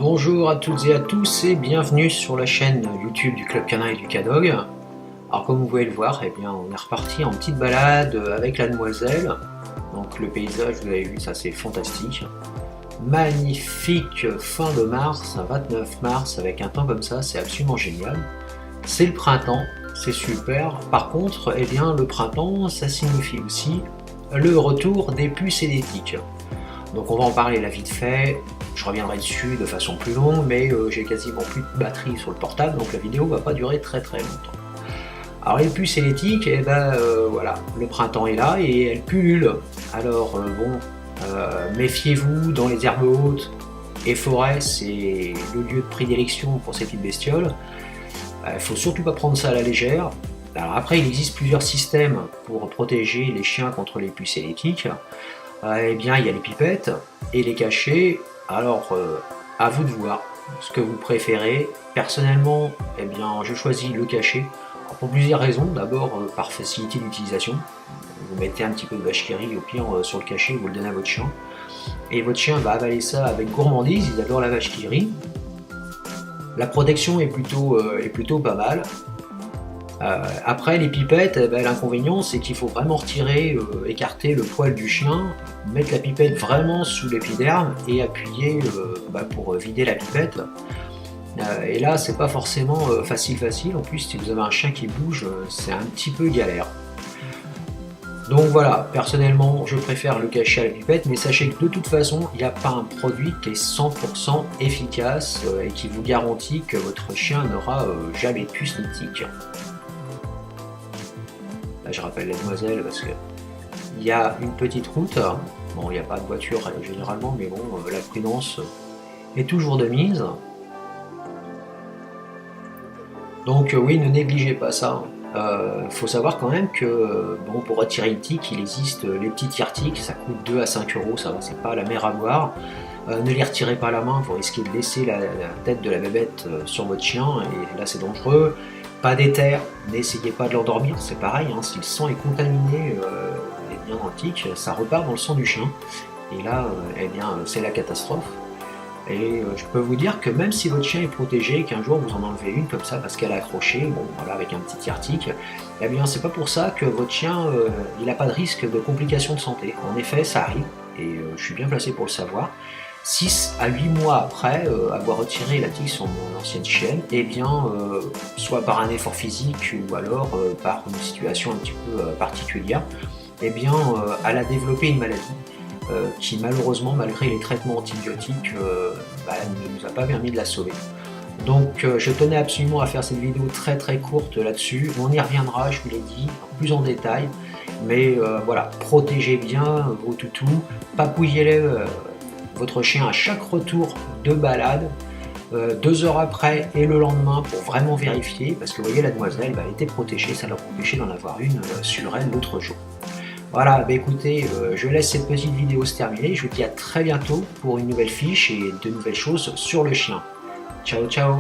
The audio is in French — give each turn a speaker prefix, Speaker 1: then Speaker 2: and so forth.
Speaker 1: Bonjour à toutes et à tous et bienvenue sur la chaîne YouTube du Club Canin et du Cadog. Alors comme vous pouvez le voir, eh bien, on est reparti en petite balade avec la demoiselle. Donc le paysage, vous avez vu, ça c'est fantastique. Magnifique fin de mars, 29 mars, avec un temps comme ça, c'est absolument génial. C'est le printemps, c'est super. Par contre, eh bien, le printemps, ça signifie aussi le retour des puces et des tiques. Donc on va en parler là vite fait, je reviendrai dessus de façon plus longue, mais j'ai quasiment plus de batterie sur le portable, donc la vidéo va pas durer très longtemps. Alors les puces et les tiques, eh ben voilà, le printemps est là et elles pullulent. Alors méfiez-vous dans les herbes hautes et forêts, c'est le lieu de prédilection pour ces petites bestioles. Il faut surtout pas prendre ça à la légère. Alors après, il existe plusieurs systèmes pour protéger les chiens contre les puces et les tiques. Eh bien, il y a les pipettes et les cachets. Alors, à vous de voir ce que vous préférez. Personnellement, eh bien, je choisis le cachet pour plusieurs raisons. D'abord, par facilité d'utilisation. Vous mettez un petit peu de vache qui rit au pire sur le cachet, vous le donnez à votre chien. Et votre chien va avaler ça avec gourmandise, il adore la vache qui rit. La protection est plutôt pas mal. Après les pipettes, eh ben, l'inconvénient c'est qu'il faut vraiment retirer, écarter le poil du chien, mettre la pipette vraiment sous l'épiderme et appuyer pour vider la pipette. Et là c'est pas forcément facile. En plus si vous avez un chien qui bouge, c'est un petit peu galère. Donc voilà, personnellement je préfère le cachet à la pipette, mais sachez que de toute façon il n'y a pas un produit qui est 100% efficace et qui vous garantit que votre chien n'aura jamais de puce ni tique. Là, je rappelle la demoiselle parce que il y a une petite route. Bon, il n'y a pas de voiture généralement, mais bon, la prudence est toujours de mise. Donc oui, ne négligez pas ça. Faut savoir quand même que bon, pour retirer une tique, il existe les petits tire-tiques, ça coûte 2 à 5 euros, ça va, c'est pas la mer à boire. Ne les retirez pas à la main, vous risquez de laisser la tête de la bébête sur votre chien, et là c'est dangereux. Pas d'éther, n'essayez pas de l'endormir, c'est pareil, hein, si le sang est contaminé et bien dans le tic, ça repart dans le sang du chien. Et là, eh bien, c'est la catastrophe. Et je peux vous dire que même si votre chien est protégé, qu'un jour vous en enlevez une comme ça parce qu'elle est accrochée, bon voilà, avec un petit tire-tique, eh bien c'est pas pour ça que votre chien il n'a pas de risque de complications de santé. En effet, ça arrive, et je suis bien placé pour le savoir. 6 à 8 mois après avoir retiré la tique sur mon ancienne chienne, eh bien, soit par un effort physique ou alors par une situation un petit peu particulière, eh bien, elle a développé une maladie qui malheureusement, malgré les traitements antibiotiques, ne nous a pas permis de la sauver. Donc je tenais absolument à faire cette vidéo très courte là-dessus. On y reviendra, je vous l'ai dit, plus en détail. Mais voilà, protégez bien vos toutous, papouillez-les votre chien à chaque retour de balade, 2 heures après et le lendemain pour vraiment vérifier, parce que vous voyez la demoiselle elle était protégée, ça l'a empêché d'en avoir une sur elle l'autre jour. Voilà, écoutez, je laisse cette petite vidéo se terminer, je vous dis à très bientôt pour une nouvelle fiche et de nouvelles choses sur le chien. Ciao ciao.